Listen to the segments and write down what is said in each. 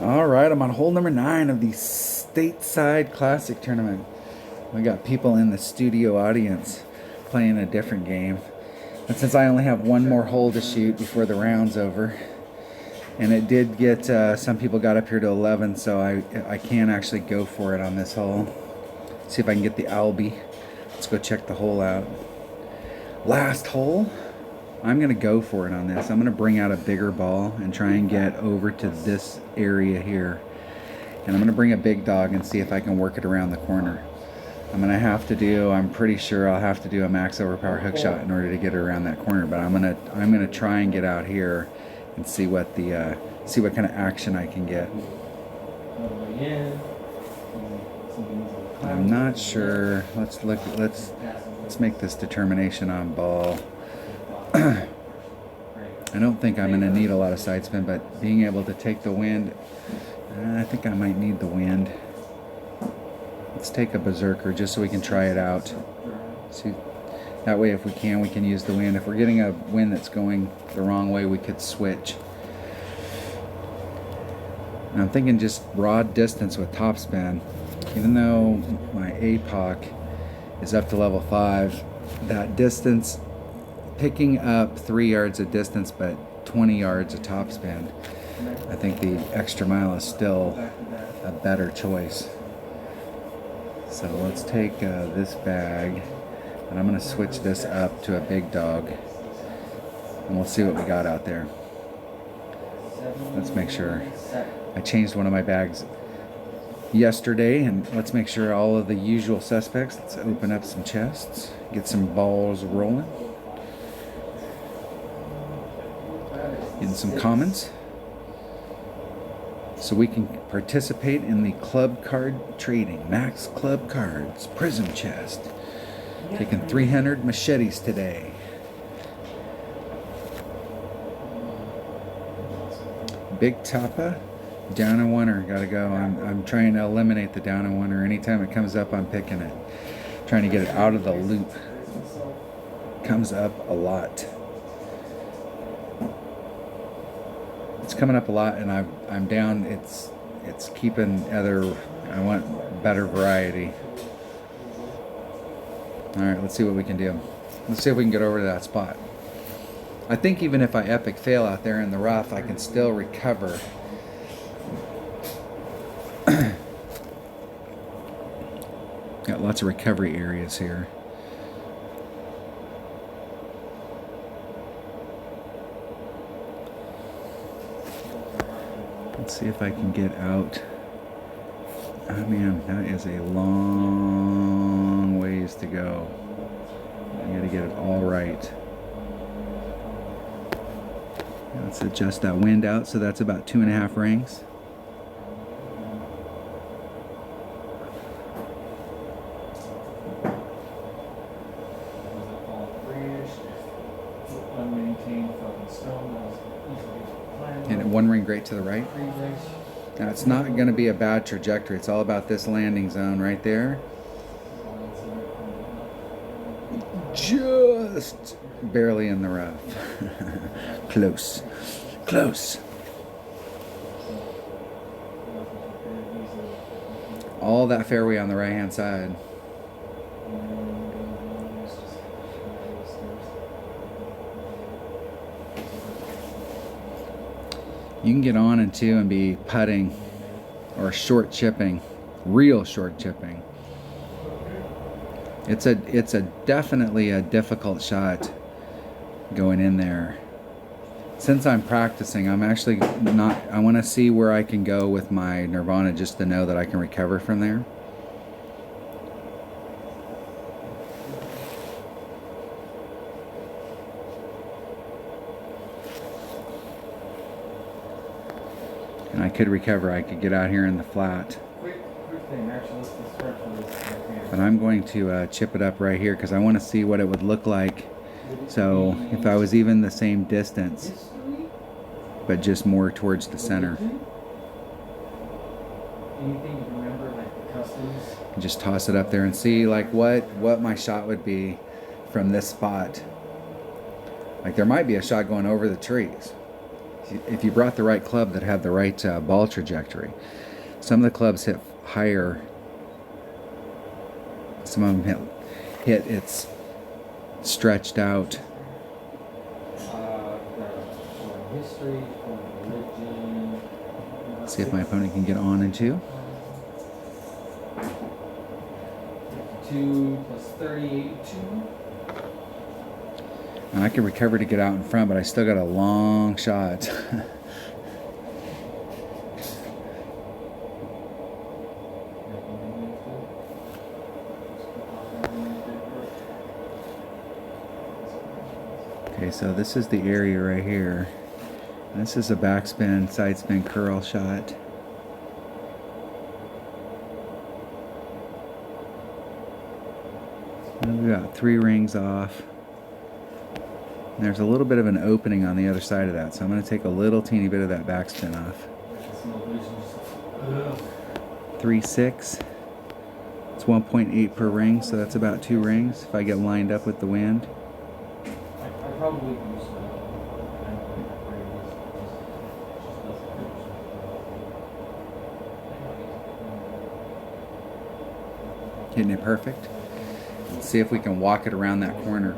All right, I'm on hole number 9 of the Stateside Classic Tournament. We got people in the studio audience playing a different game. And since I only have one more hole to shoot before the round's over, and it did get, some people got up here to 11, so I can actually go for it on this hole. See if I can get the Albie. Let's go check the hole out. Last hole. I'm going to go for it on this. I'm going to bring out a bigger ball and try and get over to this area here. And I'm going to bring a big dog and see if I can work it around the corner. I'm going to have to do, I'm pretty sure I'll have to do a max overpower hook shot in order to get it around that corner. But I'm going to try and get out here and see what the see what kind of action I can get. I'm not sure. Let's make this determination on ball. I don't think I'm going to need a lot of side spin, but being able to take the wind, I think I might need the wind. Let's take a berserker just so we can try it out. See, that way if we can use the wind. If we're getting a wind that's going the wrong way, we could switch. And I'm thinking just broad distance with topspin. Even though my APOC is up to level 5, that distance, picking up 3 yards of distance but 20 yards of topspin, I think the extra mile is still a better choice. So let's take this bag, and I'm going to switch this up to a big dog, and we'll see what we got out there. Let's make sure. I changed one of my bags yesterday, and let's make sure all of the usual suspects. Let's open up some chests, get some balls rolling. In some commons, so we can participate in the club card trading. Max club cards, prism chest. Taking 300 machetes today. Big Tapa, down and oneer, gotta go. I'm trying to eliminate the down and oneer. Anytime it comes up, I'm picking it. Trying to get it out of the loop. Comes up a lot. It's coming up a lot, and I'm down. It's keeping other. I want better variety. All right, let's see what we can do. Let's see if we can get over to that spot. I think even if I epic fail out there in the rough, I can still recover. Got lots of recovery areas here. Let's see if I can get out. Oh man, that is a long ways to go. I gotta get it all right. Let's adjust that wind out, so that's about 2.5 rings. And 1 ring great to the right. Now it's not going to be a bad trajectory. It's all about this landing zone right there. Just barely in the rough. Close. Close. All that fairway on the right hand side. You can get on and two and be putting or short chipping, real short chipping. It's a definitely a difficult shot going in there. Since I'm practicing, I'm actually not, I want to see where I can go with my Nirvana just to know that I can recover from there. And I could recover. I could get out here in the flat. But I'm going to chip it up right here because I want to see what it would look like. So if I was even the same distance, but just more towards the center. And just toss it up there and see like what my shot would be from this spot. Like there might be a shot going over the trees. if you brought the right club that had the right ball trajectory. Some of the clubs hit higher. Some of them hit it's stretched out. See if my opponent can get on in 2. 2 plus 38, 2. And I can recover to get out in front, but I still got a long shot. Okay, so this is the area right here. This is a backspin, side spin, curl shot. And we got 3 rings off. And there's a little bit of an opening on the other side of that, so I'm going to take a little teeny bit of that backspin off. 3-6. It's 1.8 per ring, so that's about 2 rings if I get lined up with the wind. I probably use Hitting it perfect. Let's see if we can walk it around that corner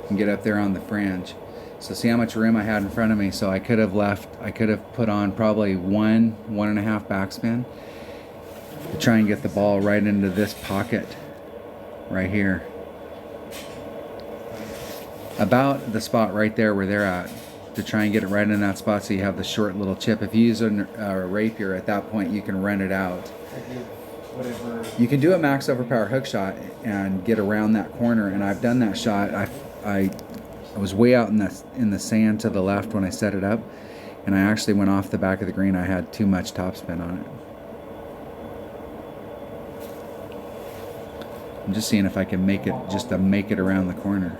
and get up there on the fringe. So see how much room I had in front of me. So I could have put on probably 1.5 backspin to try and get the ball right into this pocket right here. About the spot right there where they're at, to try and get it right in that spot so you have the short little chip. If you use a rapier at that point, you can run it out. You can do a max overpower hook shot and get around that corner, and I've done that shot. I was way out in the sand to the left when I set it up, and I actually went off the back of the green. I had too much topspin on it. I'm just seeing if I can make it around the corner.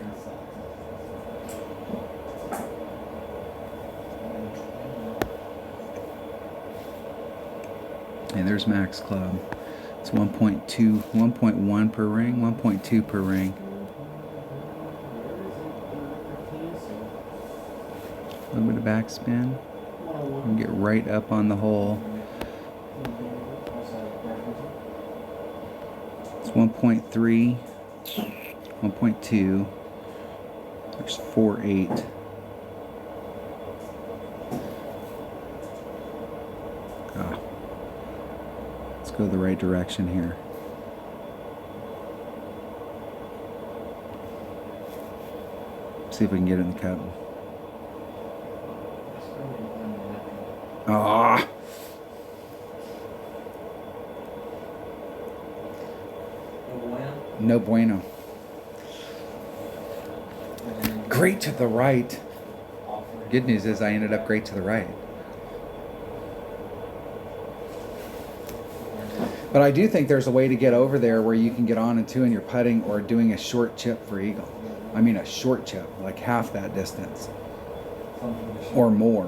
And there's max club. It's 1.2, 1.1 per ring, 1.2 per ring. A little bit of backspin. And get right up on the hole. It's 1.3, 1.2. There's 4.8. Go the right direction here. See if we can get it in the cup. Ah! No bueno. Great to the right. Good news is I ended up great to the right. But I do think there's a way to get over there where you can get on in 2 and you're putting or doing a short chip for eagle. I mean a short chip, like half that distance or more.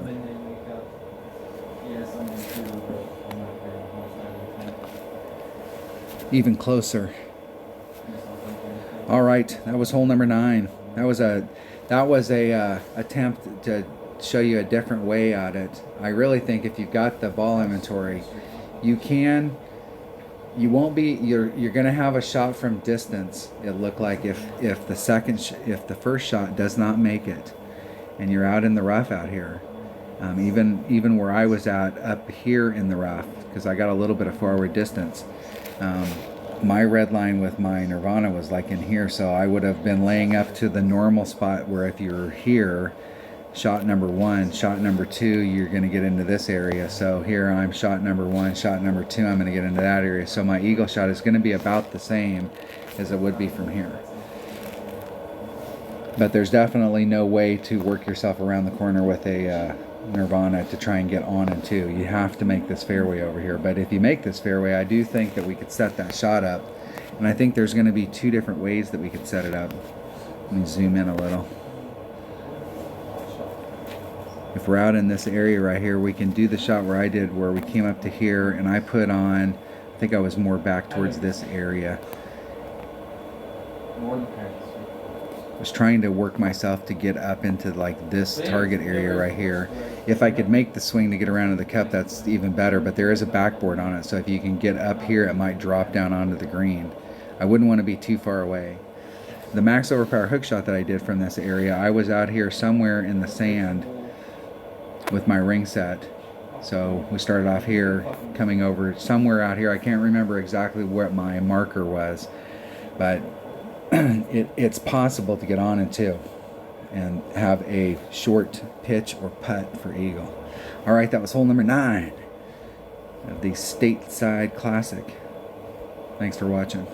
Even closer. All right, that was hole number 9. That was a attempt to show you a different way at it. I really think if you've got the ball inventory, you're gonna have a shot from distance. It looked like if the first shot does not make it, and you're out in the rough out here, even where I was at up here in the rough, because I got a little bit of forward distance. My red line with my Nirvana was like in here, so I would have been laying up to the normal spot where if you're here, shot number 1, shot number 2, you're going to get into this area. So here I'm shot number 1, shot number 2, I'm going to get into that area. So my eagle shot is going to be about the same as it would be from here. But there's definitely no way to work yourself around the corner with a Nirvana to try and get on in 2. You have to make this fairway over here. But if you make this fairway, I do think that we could set that shot up. And I think there's going to be 2 different ways that we could set it up. Let me zoom in a little. If we're out in this area right here, we can do the shot where I did, where we came up to here and I put on, I think I was more back towards this area. was trying to work myself to get up into like this target area right here. If I could make the swing to get around to the cup, that's even better, but there is a backboard on it, so if you can get up here, it might drop down onto the green. I wouldn't want to be too far away. The max overpower hook shot that I did from this area, I was out here somewhere in the sand with my ring set. So we started off here, coming over somewhere out here. I can't remember exactly what my marker was, but it's possible to get on in two and have a short pitch or putt for eagle. All right, that was hole number 9 of the Stateside Classic. Thanks for watching.